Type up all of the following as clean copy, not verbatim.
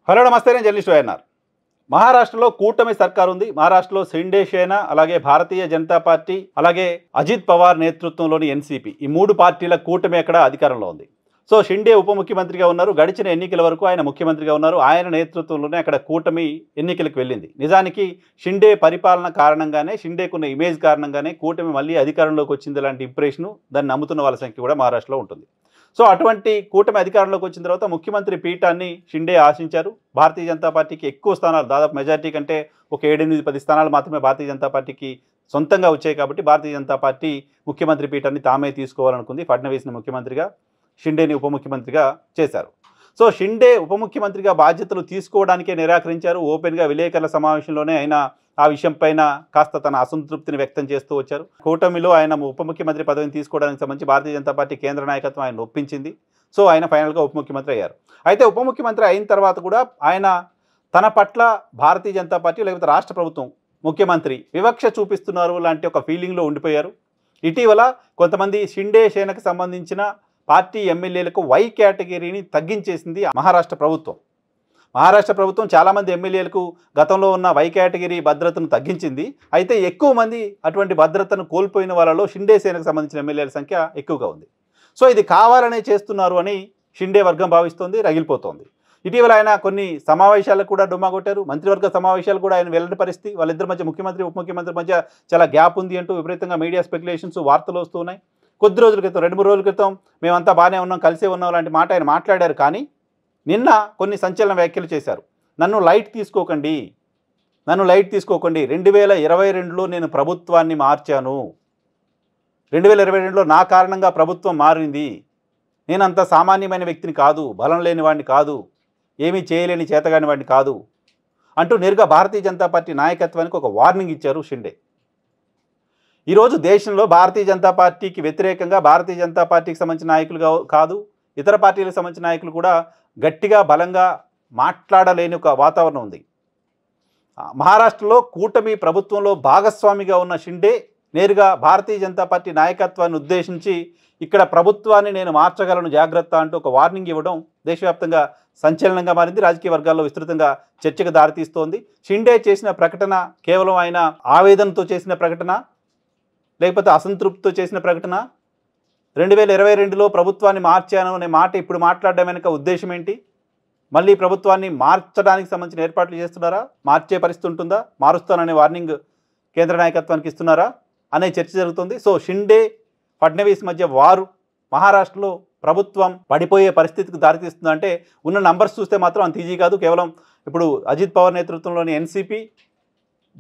Hello నమస్తే, నేను journalist YNR. మహారాష్ట్రలో కూటమి సర్కార్ ఉంది. మహారాష్ట్రలో షిండే సేన, అలాగే భారతీయ జనతా పార్టీ, అలాగే అజిత్ పవార్ నేతృత్వంలోని ఎన్సీపీ, ఈ మూడు పార్టీల కూటమి అక్కడ అధికారంలో ఉంది. సో షిండే ఉప ముఖ్యమంత్రిగా ఉన్నారు. గడిచిన ఎన్నికల వరకు ఆయన ముఖ్యమంత్రిగా ఉన్నారు. ఆయన నేతృత్వంలోనే అక్కడ కూటమి ఎన్నికలకు వెళ్ళింది. నిజానికి షిండే పరిపాలన కారణంగానే, షిండేకున్న ఇమేజ్ కారణంగానే కూటమి మళ్ళీ అధికారంలోకి వచ్చింది లాంటి ఇంప్రెషను దాన్ని నమ్ముతున్న వాళ్ళ సంఖ్య కూడా మహారాష్ట్రలో ఉంటుంది. సో అటువంటి కూటమి అధికారంలోకి వచ్చిన తర్వాత ముఖ్యమంత్రి పీఠాన్ని షిండే ఆశించారు. భారతీయ జనతా పార్టీకి ఎక్కువ స్థానాలు, దాదాపు మెజార్టీ కంటే ఒక 7-8-10 స్థానాలు మాత్రమే భారతీయ జనతా పార్టీకి సొంతంగా వచ్చాయి. కాబట్టి భారతీయ జనతా పార్టీ ముఖ్యమంత్రి పీఠాన్ని తామే తీసుకోవాలనుకుంది. ఫడ్నవీస్ని ముఖ్యమంత్రిగా, షిండేని ఉప ముఖ్యమంత్రిగా చేశారు. సో షిండే ఉప ముఖ్యమంత్రిగా బాధ్యతలు తీసుకోవడానికే నిరాకరించారు. ఓపెన్గా విలేకరుల సమావేశంలోనే ఆయన ఆ విషయం పైన కాస్త తన అసంతృప్తిని వ్యక్తం చేస్తూ వచ్చారు. కూటమిలో ఆయన ఉప ముఖ్యమంత్రి పదవిని తీసుకోవడానికి సంబంధించి భారతీయ జనతా పార్టీ కేంద్ర నాయకత్వం ఆయన ఒప్పించింది. సో ఆయన ఫైనల్గా ఉప ముఖ్యమంత్రి అయ్యారు. అయితే ఉప ముఖ్యమంత్రి అయిన తర్వాత కూడా ఆయన తన పట్ల భారతీయ జనతా పార్టీ లేకపోతే రాష్ట్ర ప్రభుత్వం, ముఖ్యమంత్రి వివక్ష చూపిస్తున్నారు లాంటి ఒక ఫీలింగ్లో ఉండిపోయారు. ఇటీవల కొంతమంది షిండే సేనకు సంబంధించిన పార్టీ ఎమ్మెల్యేలకు వై కేటగిరీని తగ్గించేసింది మహారాష్ట్ర ప్రభుత్వం. మహారాష్ట్ర ప్రభుత్వం చాలామంది ఎమ్మెల్యేలకు గతంలో ఉన్న వై కేటగిరీ భద్రతను తగ్గించింది. అయితే ఎక్కువ మంది అటువంటి భద్రతను కోల్పోయిన వాళ్ళలో షిండే సేనకు సంబంధించిన ఎమ్మెల్యేల సంఖ్య ఎక్కువగా ఉంది. సో ఇది కావాలనే చేస్తున్నారు అని షిండే వర్గం భావిస్తోంది, రగిలిపోతోంది. ఇటీవల ఆయన కొన్ని సమావేశాలకు కూడా డుమ్మా కొట్టారు. మంత్రివర్గ సమావేశాలు కూడా ఆయన వెళ్ళని పరిస్థితి. వాళ్ళిద్దరి మధ్య, ముఖ్యమంత్రి ఉప ముఖ్యమంత్రి మధ్య చాలా గ్యాప్ ఉంది అంటూ విపరీతంగా మీడియా స్పెక్యులేషన్స్, వార్తలు వస్తూ ఉన్నాయి. కొద్ది రోజుల క్రితం, 2-3 రోజుల క్రితం మేమంతా బాగానే ఉన్నాం, కలిసే ఉన్నాం లాంటి మాట ఆయన మాట్లాడారు. కానీ నిన్న కొన్ని సంచలన వ్యాఖ్యలు చేశారు. నన్ను లైట్ తీసుకోకండి, 2022లో నేను ప్రభుత్వాన్ని మార్చాను, 2022లో నా కారణంగా ప్రభుత్వం మారింది, నేనంత సామాన్యమైన వ్యక్తిని కాదు, బలం లేని వాడిని కాదు, ఏమీ చేయలేని చేతగాని వాడిని కాదు అంటూ నేరుగా భారతీయ జనతా పార్టీ నాయకత్వానికి ఒక వార్నింగ్ ఇచ్చారు షిండే. ఈరోజు దేశంలో భారతీయ జనతా పార్టీకి వ్యతిరేకంగా భారతీయ జనతా పార్టీకి సంబంధించిన నాయకులు కాదు, ఇతర పార్టీలకు సంబంధించిన నాయకులు కూడా గట్టిగా బలంగా మాట్లాడలేని ఒక వాతావరణం ఉంది. మహారాష్ట్రలో కూటమి ప్రభుత్వంలో భాగస్వామిగా ఉన్న షిండే నేరుగా భారతీయ జనతా పార్టీ నాయకత్వాన్ని ఉద్దేశించి ఇక్కడ ప్రభుత్వాన్ని నేను మార్చగలను జాగ్రత్త అంటూ ఒక వార్నింగ్ ఇవ్వడం దేశవ్యాప్తంగా సంచలనంగా మారింది. రాజకీయ వర్గాల్లో విస్తృతంగా చర్చకు దారితీస్తోంది. షిండే చేసిన ప్రకటన కేవలం ఆయన ఆవేదనతో చేసిన ప్రకటన, లేకపోతే అసంతృప్తితో చేసిన ప్రకటన, 2022లో ప్రభుత్వాన్ని మార్చాను అనే మాట ఇప్పుడు మాట్లాడడం వెనుక ఉద్దేశం ఏంటి? మళ్ళీ ప్రభుత్వాన్ని మార్చడానికి సంబంధించిన ఏర్పాట్లు చేస్తున్నారా? మార్చే పరిస్థితి ఉంటుందా? మారుస్తాననే వార్నింగ్ కేంద్ర నాయకత్వానికి ఇస్తున్నారా అనే చర్చ జరుగుతుంది. సో షిండే, ఫడ్నవీస్ మధ్య వారు మహారాష్ట్రలో ప్రభుత్వం పడిపోయే పరిస్థితికి దారితీస్తుందంటే ఉన్న నంబర్స్ చూస్తే మాత్రం అంత ఈజీ కాదు. కేవలం ఇప్పుడు అజిత్ పవార్ నేతృత్వంలోని ఎన్సీపీ,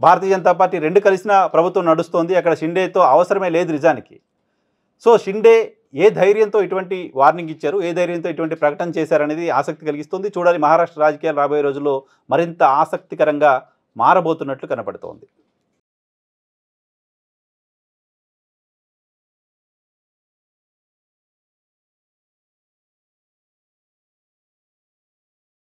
భారతీయ జనతా పార్టీ రెండు కలిసిన ప్రభుత్వం నడుస్తోంది. అక్కడ షిండేతో అవసరమే లేదు నిజానికి. సో షిండే ఏ ధైర్యంతో ఇటువంటి వార్నింగ్ ఇచ్చారు, ఏ ధైర్యంతో ఇటువంటి ప్రకటన చేశారనేది ఆసక్తి కలిగిస్తుంది. చూడాలి, మహారాష్ట్ర రాజకీయాలు రాబోయే రోజుల్లో మరింత ఆసక్తికరంగా మారబోతున్నట్లు కనపడుతోంది.